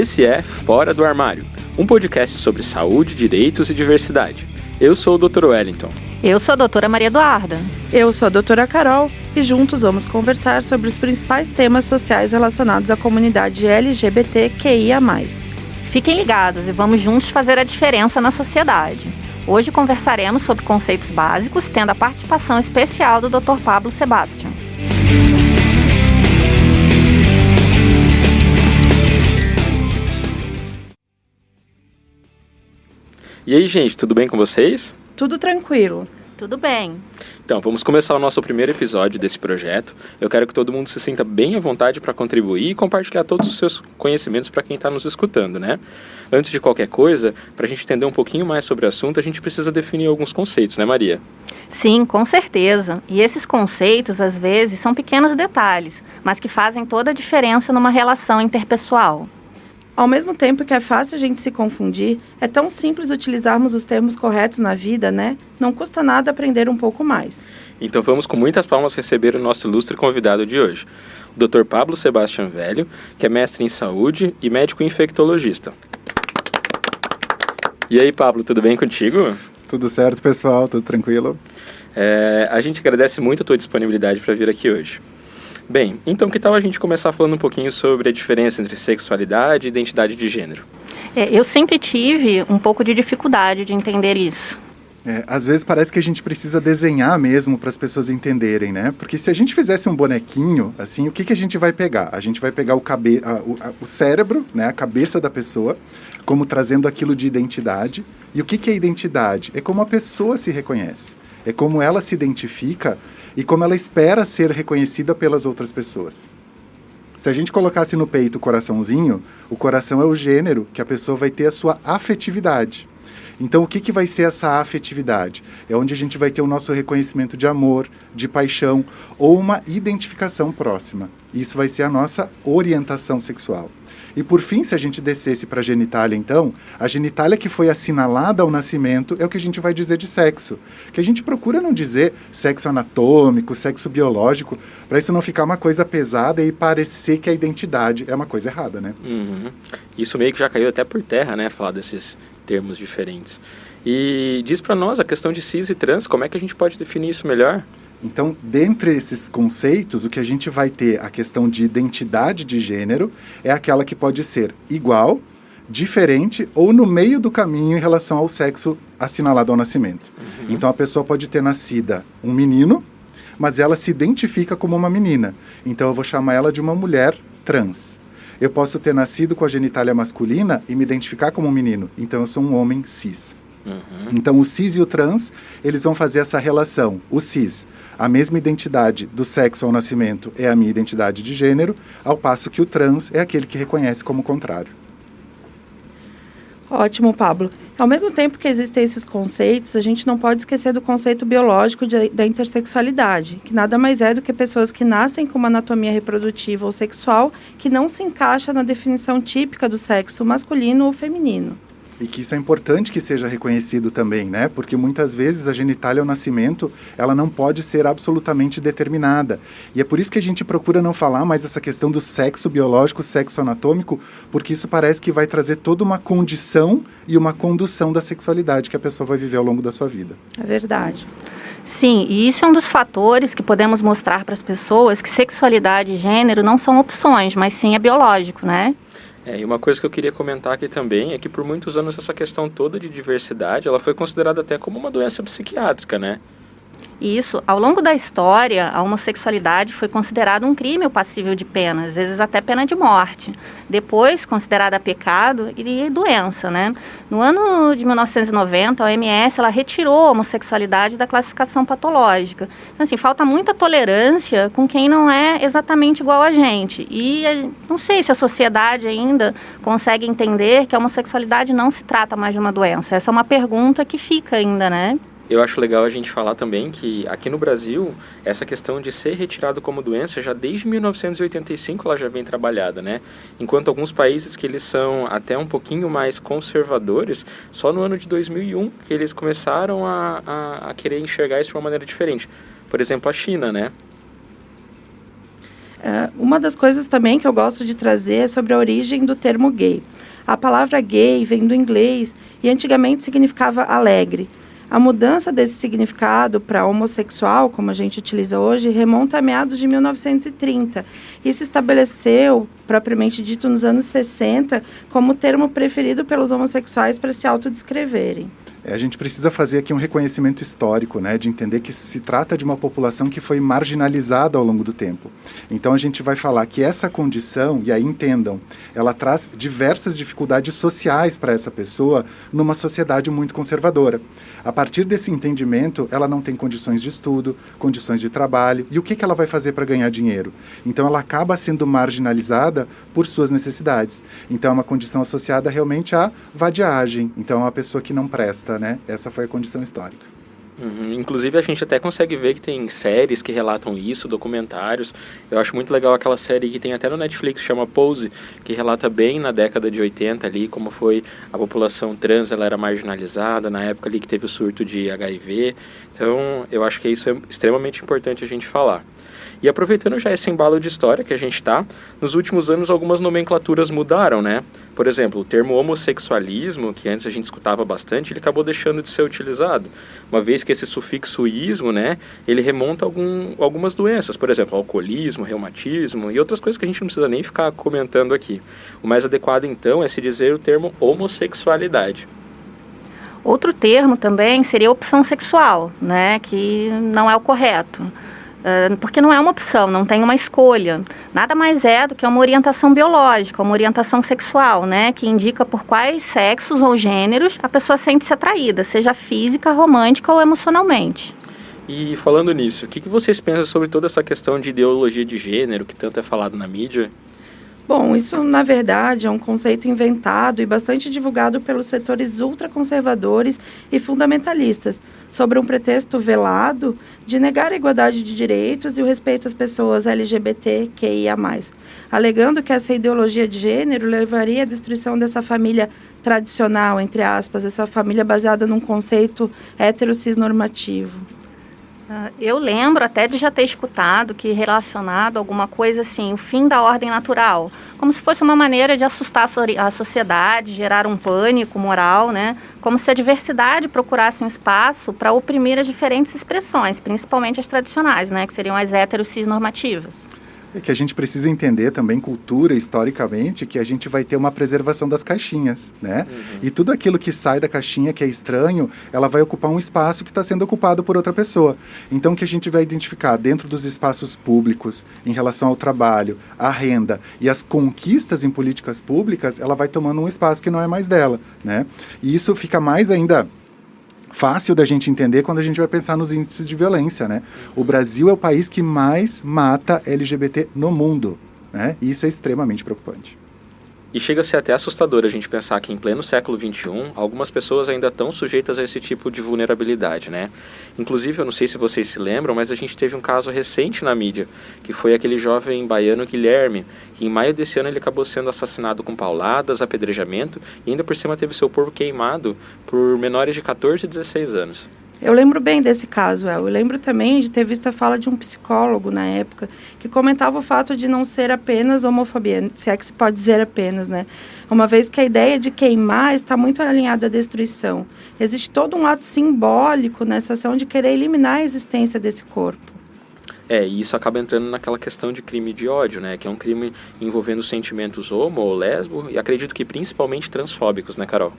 Esse é Fora do Armário, um podcast sobre saúde, direitos e diversidade. Eu sou o Dr. Wellington. Eu sou a doutora Maria Eduarda. Eu sou a doutora Carol e juntos vamos conversar sobre os principais temas sociais relacionados à comunidade LGBTQIA+. Fiquem ligados e vamos juntos fazer a diferença na sociedade. Hoje conversaremos sobre conceitos básicos, tendo a participação especial do Dr. Pablo Sebastian. E aí, gente, tudo bem com vocês? Tudo tranquilo. Tudo bem. Então, vamos começar o nosso primeiro episódio desse projeto. Eu quero que todo mundo se sinta bem à vontade para contribuir e compartilhar todos os seus conhecimentos para quem está nos escutando, né? Antes de qualquer coisa, para a gente entender um pouquinho mais sobre o assunto, a gente precisa definir alguns conceitos, né, Maria? Sim, com certeza. E esses conceitos, às vezes, são pequenos detalhes, mas que fazem toda a diferença numa relação interpessoal. Ao mesmo tempo que é fácil a gente se confundir, é tão simples utilizarmos os termos corretos na vida, né? Não custa nada aprender um pouco mais. Então vamos com muitas palmas receber o nosso ilustre convidado de hoje, o Dr. Pablo Sebastian Velho, que é mestre em saúde e médico infectologista. E aí, Pablo, tudo bem contigo? Tudo certo, pessoal, tudo tranquilo. A gente agradece muito a tua disponibilidade para vir aqui hoje. Bem, então que tal a gente começar falando um pouquinho sobre a diferença entre sexualidade e identidade de gênero? Eu sempre tive um pouco de dificuldade de entender isso. Às vezes parece que a gente precisa desenhar mesmo para as pessoas entenderem, né? Porque se a gente fizesse um bonequinho, assim, o que a gente vai pegar? A gente vai pegar o cérebro, né, a cabeça da pessoa, como trazendo aquilo de identidade. E o que é identidade? É como a pessoa se reconhece, é como ela se identifica e como ela espera ser reconhecida pelas outras pessoas. Se a gente colocasse no peito o coraçãozinho, o coração é o gênero que a pessoa vai ter a sua afetividade. Então, o que vai ser essa afetividade? É onde a gente vai ter o nosso reconhecimento de amor, de paixão ou uma identificação próxima. Isso vai ser a nossa orientação sexual. E por fim, se a gente descesse para a genitália, então, a genitália que foi assinalada ao nascimento é o que a gente vai dizer de sexo. Que a gente procura não dizer sexo anatômico, sexo biológico, para isso não ficar uma coisa pesada e parecer que a identidade é uma coisa errada, né? Uhum. Isso meio que já caiu até por terra, né, falar desses termos diferentes. E diz para nós a questão de cis e trans, como é que a gente pode definir isso melhor? Então, dentre esses conceitos, o que a gente vai ter a questão de identidade de gênero é aquela que pode ser igual, diferente ou no meio do caminho em relação ao sexo assinalado ao nascimento. Uhum. Então, a pessoa pode ter nascido um menino, mas ela se identifica como uma menina. Então, eu vou chamar ela de uma mulher trans. Eu posso ter nascido com a genitália masculina e me identificar como um menino. Então, eu sou um homem cis. Uhum. Então, o cis e o trans, eles vão fazer essa relação. O cis, a mesma identidade do sexo ao nascimento é a minha identidade de gênero, ao passo que o trans é aquele que reconhece como contrário. Ótimo, Pablo. Ao mesmo tempo que existem esses conceitos, a gente não pode esquecer do conceito biológico da intersexualidade, que nada mais é do que pessoas que nascem com uma anatomia reprodutiva ou sexual que não se encaixa na definição típica do sexo masculino ou feminino. E que isso é importante que seja reconhecido também, né? Porque muitas vezes a genitália ao nascimento, ela não pode ser absolutamente determinada. E é por isso que a gente procura não falar mais essa questão do sexo biológico, sexo anatômico, porque isso parece que vai trazer toda uma condição e uma condução da sexualidade que a pessoa vai viver ao longo da sua vida. É verdade. Sim, e isso é um dos fatores que podemos mostrar para as pessoas que sexualidade e gênero não são opções, mas sim é biológico, né? E uma coisa que eu queria comentar aqui também é que por muitos anos essa questão toda de diversidade, ela foi considerada até como uma doença psiquiátrica, né? Isso, ao longo da história, a homossexualidade foi considerada um crime passível de pena, às vezes até pena de morte. Depois, considerada pecado e doença, né? No ano de 1990, a OMS, ela retirou a homossexualidade da classificação patológica. Então, assim, falta muita tolerância com quem não é exatamente igual a gente. E não sei se a sociedade ainda consegue entender que a homossexualidade não se trata mais de uma doença. Essa é uma pergunta que fica ainda, né? Eu acho legal a gente falar também que aqui no Brasil, essa questão de ser retirado como doença, já desde 1985 ela já vem trabalhada, né? Enquanto alguns países que eles são até um pouquinho mais conservadores, só no ano de 2001 que eles começaram a querer enxergar isso de uma maneira diferente. Por exemplo, a China, né? Uma das coisas também que eu gosto de trazer é sobre a origem do termo gay. A palavra gay vem do inglês e antigamente significava alegre. A mudança desse significado para homossexual, como a gente utiliza hoje, remonta a meados de 1930 e se estabeleceu, propriamente dito, nos anos 60, como o termo preferido pelos homossexuais para se autodescreverem. A gente precisa fazer aqui um reconhecimento histórico, né, de entender que se trata de uma população que foi marginalizada ao longo do tempo. Então a gente vai falar que essa condição, e aí entendam, ela traz diversas dificuldades sociais para essa pessoa numa sociedade muito conservadora. A partir desse entendimento, ela não tem condições de estudo, condições de trabalho, e o que ela vai fazer para ganhar dinheiro? Então ela acaba sendo marginalizada por suas necessidades. Então é uma condição associada realmente à vadiagem, então é uma pessoa que não presta, né? Essa foi a condição histórica. Inclusive a gente até consegue ver que tem séries que relatam isso, documentários. Eu acho muito legal aquela série que tem até no Netflix, chama Pose, que relata bem na década de 80 ali, como foi a população trans, ela era marginalizada, na época ali que teve o surto de HIV. Então eu acho que isso é extremamente importante a gente falar. E aproveitando já esse embalo de história que a gente está, nos últimos anos algumas nomenclaturas mudaram, né? Por exemplo, o termo homossexualismo, que antes a gente escutava bastante, ele acabou deixando de ser utilizado, uma vez que esse sufixo ismo, né, ele remonta a algumas doenças, por exemplo, alcoolismo, reumatismo e outras coisas que a gente não precisa nem ficar comentando aqui. O mais adequado, então, é se dizer o termo homossexualidade. Outro termo também seria opção sexual, né, que não é o correto. Porque não é uma opção, não tem uma escolha. Nada mais é do que uma orientação biológica, uma orientação sexual, né? Que indica por quais sexos ou gêneros a pessoa sente-se atraída, seja física, romântica ou emocionalmente. E falando nisso, o que vocês pensam sobre toda essa questão de ideologia de gênero que tanto é falado na mídia? Bom, isso na verdade é um conceito inventado e bastante divulgado pelos setores ultraconservadores e fundamentalistas, sobre um pretexto velado de negar a igualdade de direitos e o respeito às pessoas LGBTQIA+, alegando que essa ideologia de gênero levaria à destruição dessa família tradicional, entre aspas, essa família baseada num conceito hétero-cisnormativo. Eu lembro até de já ter escutado que relacionado alguma coisa assim, o fim da ordem natural, como se fosse uma maneira de assustar a sociedade, gerar um pânico moral, né? Como se a diversidade procurasse um espaço para oprimir as diferentes expressões, principalmente as tradicionais, né? Que seriam as hétero-cisnormativas. É que a gente precisa entender também, cultura, historicamente, que a gente vai ter uma preservação das caixinhas, né? E tudo aquilo que sai da caixinha, que é estranho, ela vai ocupar um espaço que está sendo ocupado por outra pessoa. Então, o que a gente vai identificar dentro dos espaços públicos, em relação ao trabalho, à renda e às conquistas em políticas públicas, ela vai tomando um espaço que não é mais dela, né? E isso fica mais ainda fácil da gente entender quando a gente vai pensar nos índices de violência, né? O Brasil é o país que mais mata LGBT no mundo, né? E isso é extremamente preocupante. E chega a ser até assustador a gente pensar que em pleno século XXI, algumas pessoas ainda estão sujeitas a esse tipo de vulnerabilidade, né? Inclusive, eu não sei se vocês se lembram, mas a gente teve um caso recente na mídia, que foi aquele jovem baiano Guilherme, que em maio desse ano ele acabou sendo assassinado com pauladas, apedrejamento, e ainda por cima teve seu corpo queimado por menores de 14 e 16 anos. Eu lembro bem desse caso, El. Eu lembro também de ter visto a fala de um psicólogo na época que comentava o fato de não ser apenas homofobia, se é que se pode dizer apenas, né? Uma vez que a ideia de queimar está muito alinhada à destruição. Existe todo um ato simbólico nessa ação de querer eliminar a existência desse corpo. E isso acaba entrando naquela questão de crime de ódio, né? Que é um crime envolvendo sentimentos homo ou lesbo e acredito que principalmente transfóbicos, né, Carol?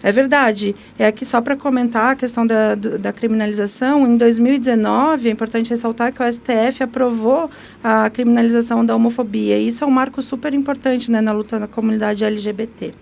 É verdade. É aqui só para comentar a questão da criminalização. Em 2019, é importante ressaltar que o STF aprovou a criminalização da homofobia. E isso é um marco super importante, né, na luta na comunidade LGBT.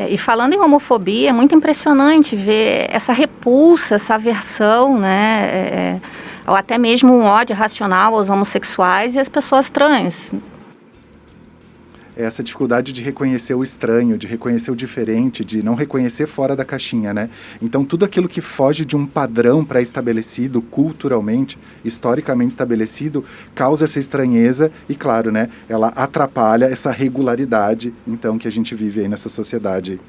E falando em homofobia, é muito impressionante ver essa repulsa, essa aversão, né? Ou até mesmo um ódio racional aos homossexuais e às pessoas trans. Essa dificuldade de reconhecer o estranho, de reconhecer o diferente, de não reconhecer fora da caixinha, né? Então, tudo aquilo que foge de um padrão pré-estabelecido, culturalmente, historicamente estabelecido, causa essa estranheza e, claro, né, ela atrapalha essa regularidade, então, que a gente vive aí nessa sociedade.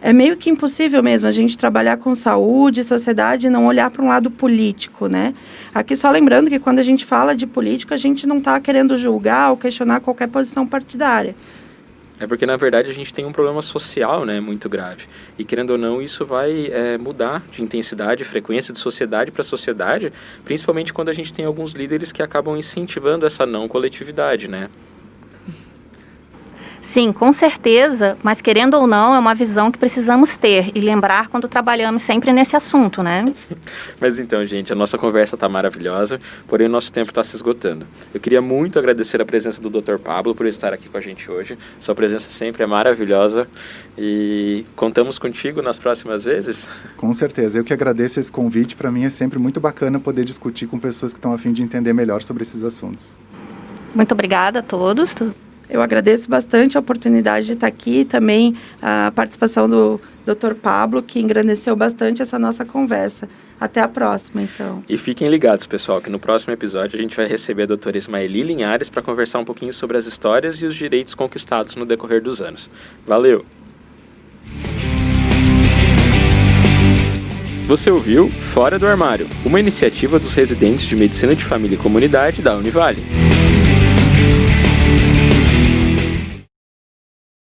é meio que impossível mesmo a gente trabalhar com saúde, sociedade e não olhar para um lado político, né? Aqui só lembrando que quando a gente fala de política, a gente não está querendo julgar ou questionar qualquer posição partidária. É porque, na verdade, a gente tem um problema social, né, muito grave. E, querendo ou não, isso vai mudar de intensidade, frequência de sociedade para sociedade, principalmente quando a gente tem alguns líderes que acabam incentivando essa não coletividade, né? Sim, com certeza, mas querendo ou não, é uma visão que precisamos ter e lembrar quando trabalhamos sempre nesse assunto, né? Mas então, gente, a nossa conversa está maravilhosa, porém o nosso tempo está se esgotando. Eu queria muito agradecer a presença do Dr. Pablo por estar aqui com a gente hoje. Sua presença sempre é maravilhosa e contamos contigo nas próximas vezes. Com certeza, eu que agradeço esse convite. Para mim é sempre muito bacana poder discutir com pessoas que estão a fim de entender melhor sobre esses assuntos. Muito obrigada a todos. Eu agradeço bastante a oportunidade de estar aqui e também a participação do Dr. Pablo, que engrandeceu bastante essa nossa conversa. Até a próxima, então. E fiquem ligados, pessoal, que no próximo episódio a gente vai receber a doutora Ismaeli Linhares para conversar um pouquinho sobre as histórias e os direitos conquistados no decorrer dos anos. Valeu! Você ouviu Fora do Armário, uma iniciativa dos residentes de Medicina de Família e Comunidade da Univale.